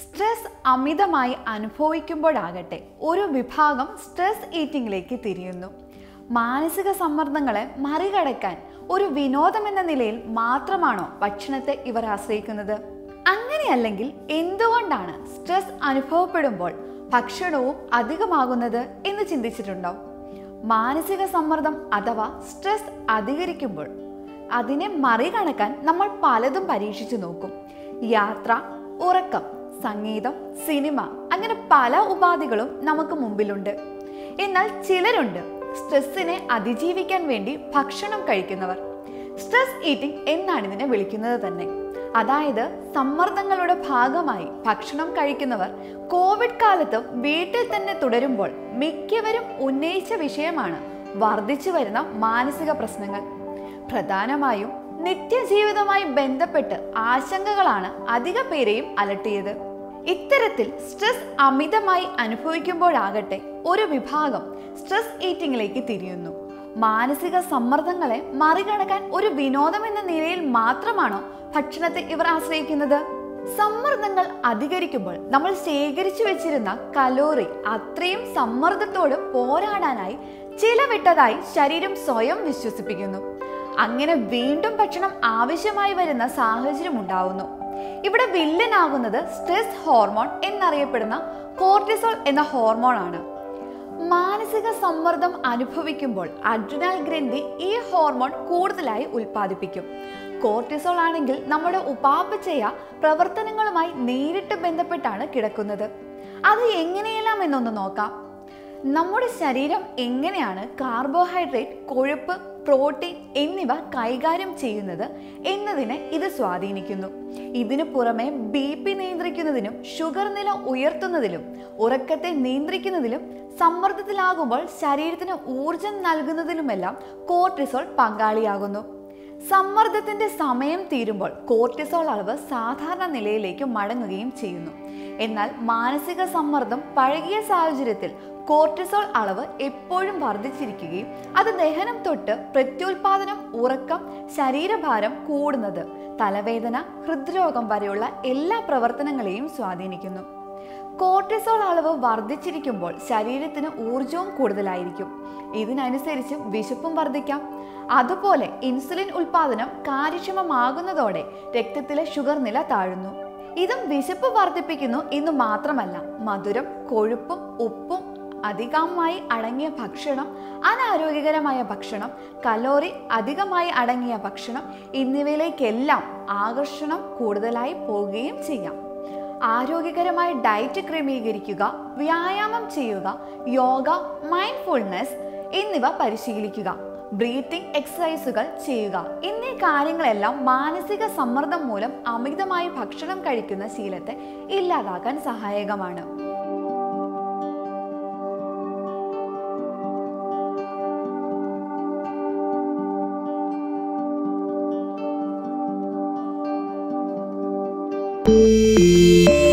Stress അമിതമായി അനുഭവിക്കുമ്പോഴാകട്ടെ ഒരു വിഭാഗം സ്ട്രെസ് ഈറ്റിംഗിലേക്ക് തിരിയുന്നു. മാനസിക സമ്മർദ്ദങ്ങളെ മറികടക്കാൻ ഒരു വിനോദം എന്ന നിലയിൽ മാത്രമാണോ ഭക്ഷണത്തെ ഇവർ ആശ്രയിക്കുന്നത്? അങ്ങനെയല്ലെങ്കിൽ എന്തുകൊണ്ടാണ് സ്ട്രെസ് അനുഭവപ്പെടുമ്പോൾ ഭക്ഷണവും അധികമാകുന്നത് എന്ന് ചിന്തിച്ചിട്ടുണ്ടോ? മാനസിക സമ്മർദ്ദം അഥവാ സ്ട്രെസ് അധികരിക്കുമ്പോൾ അതിനെ മറികടക്കാൻ നമ്മൾ പലതും പരീക്ഷിച്ചു നോക്കും. യാത്ര, ഉറക്കം, സംഗീതം, സിനിമ, അങ്ങനെ പല ഉപാധികളും നമുക്ക് മുമ്പിലുണ്ട്. എന്നാൽ ചിലരുണ്ട് സ്ട്രെസ്സിനെ അതിജീവിക്കാൻ വേണ്ടി ഭക്ഷണം കഴിക്കുന്നവർ. സ്ട്രെസ് ഈറ്റിംഗ് എന്നാണ് ഇതിനെ വിളിക്കുന്നത് തന്നെ. അതായത് സമ്മർദ്ദങ്ങളുടെ ഭാഗമായി ഭക്ഷണം കഴിക്കുന്നവർ കോവിഡ് കാലത്ത് വീട്ടിൽ തന്നെ തുടരുമ്പോൾ മിക്കവരും ഉന്നയിച്ച വിഷയമാണ് വർദ്ധിച്ചു വരുന്ന മാനസിക പ്രശ്നങ്ങൾ. പ്രധാനമായും നിത്യജീവിതവുമായി ബന്ധപ്പെട്ട് ആശങ്കകളാണ് അധിക പേരെയും അലട്ടിയത്. ഇത്തരത്തിൽ സ്ട്രെസ് അമിതമായി അനുഭവിക്കുമ്പോഴാകട്ടെ ഒരു വിഭാഗം സ്ട്രെസ് ഈറ്റിംഗിലേക്ക് തിരിയുന്നു. മാനസിക സമ്മർദ്ദങ്ങളെ മറികടക്കാൻ ഒരു വിനോദം എന്ന നിലയിൽ മാത്രമാണോ ഭക്ഷണത്തെ ഇവർ ആശ്രയിക്കുന്നത്? സമ്മർദ്ദങ്ങൾ അധികരിക്കുമ്പോൾ നമ്മൾ ശേഖരിച്ചു വെച്ചിരുന്ന കലോറി അത്രയും സമ്മർദ്ദത്തോട് പോരാടാനായി ചിലവിട്ടതായി ശരീരം സ്വയം വിശ്വസിപ്പിക്കുന്നു. അങ്ങനെ വീണ്ടും ഭക്ഷണം ആവശ്യമായി വരുന്ന സാഹചര്യം ഉണ്ടാവുന്നു. ഇവിടെ വില്ലനാകുന്നത് സ്ട്രെസ് ഹോർമോൺ എന്നറിയപ്പെടുന്ന കോർട്ടിസോൾ എന്ന ഹോർമോൺ ആണ്. മാനസിക സമ്മർദ്ദം അനുഭവിക്കുമ്പോൾ അഡ്രിനൽ ഗ്രന്ഥി ഈ ഹോർമോൺ കൂടുതലായി ഉൽപ്പാദിപ്പിക്കും. കോർട്ടിസോൾ ആണെങ്കിൽ നമ്മുടെ ഉപാപചയ പ്രവർത്തനങ്ങളുമായി നേരിട്ട് ബന്ധപ്പെട്ടാണ് കിടക്കുന്നത്. അത് എങ്ങനെയെല്ലാം എന്നൊന്ന് നോക്കാം. നമ്മുടെ ശരീരം എങ്ങനെയാണ് കാർബോഹൈഡ്രേറ്റ്, കൊഴുപ്പ്, പ്രോട്ടീൻ എന്നിവ കൈകാര്യം ചെയ്യുന്നത് എന്നതിനെ ഇത് സ്വാധീനിക്കുന്നു. ഇതിനു പുറമെ BP നിയന്ത്രിക്കുന്നതിനും ഷുഗർ നില ഉയർത്തുന്നതിലും ഉറക്കത്തെ നിയന്ത്രിക്കുന്നതിലും സമ്മർദ്ദത്തിലാകുമ്പോൾ ശരീരത്തിന് ഊർജം നൽകുന്നതിലുമെല്ലാം കോർട്ടിസോൾ പങ്കാളിയാകുന്നു. സമ്മർദ്ദത്തിന്റെ സമയം തീരുമ്പോൾ കോർട്ടിസോൾ അളവ് സാധാരണ നിലയിലേക്ക് മടങ്ങുകയും ചെയ്യുന്നു. എന്നാൽ മാനസിക സമ്മർദ്ദം പഴകിയ സാഹചര്യത്തിൽ കോർട്ടിസോൾ അളവ് എപ്പോഴും വർദ്ധിച്ചിരിക്കുകയും അത് ദഹനം തൊട്ട് പ്രത്യുൽപാദനം, ഉറക്കം, ശരീരഭാരം കൂടുന്നത്, തലവേദന, ഹൃദ്രോഗം വരെയുള്ള എല്ലാ പ്രവർത്തനങ്ങളെയും സ്വാധീനിക്കുന്നു. കോർട്ടിസോൾ അളവ് വർദ്ധിച്ചിരിക്കുമ്പോൾ ശരീരത്തിന് ഊർജവും കൂടുതലായിരിക്കും. ഇതിനനുസരിച്ച് വിശപ്പും വർദ്ധിക്കാം. അതുപോലെ ഇൻസുലിൻ ഉൽപാദനം കാര്യക്ഷമമാകുന്നതോടെ രക്തത്തിലെ ഷുഗർ നില താഴുന്നു. ഇതും വിശപ്പ് വർദ്ധിപ്പിക്കുന്നു എന്ന് മാത്രമല്ല, മധുരം, കൊഴുപ്പും ഉപ്പും അധികമായി അടങ്ങിയ ഭക്ഷണം, അനാരോഗ്യകരമായ ഭക്ഷണം, കലോറി അധികമായി അടങ്ങിയ ഭക്ഷണം എന്നിവയിലേക്കെല്ലാം ആകർഷണം കൂടുതലായി പോവുകയും ചെയ്യാം. ആരോഗ്യകരമായ ഡയറ്റ് ക്രമീകരിക്കുക, വ്യായാമം ചെയ്യുക, യോഗ, മൈൻഡ്ഫുൾനെസ് എന്നിവ പരിശീലിക്കുക, ബ്രീത്തിങ് എക്സസൈസുകൾ ചെയ്യുക എന്നീ കാര്യങ്ങളെല്ലാം മാനസിക സമ്മർദ്ദം മൂലം അമിതമായി ഭക്ഷണം കഴിക്കുന്ന ശീലത്തെ ഇല്ലാതാക്കാൻ സഹായകമാണ്. Thank you.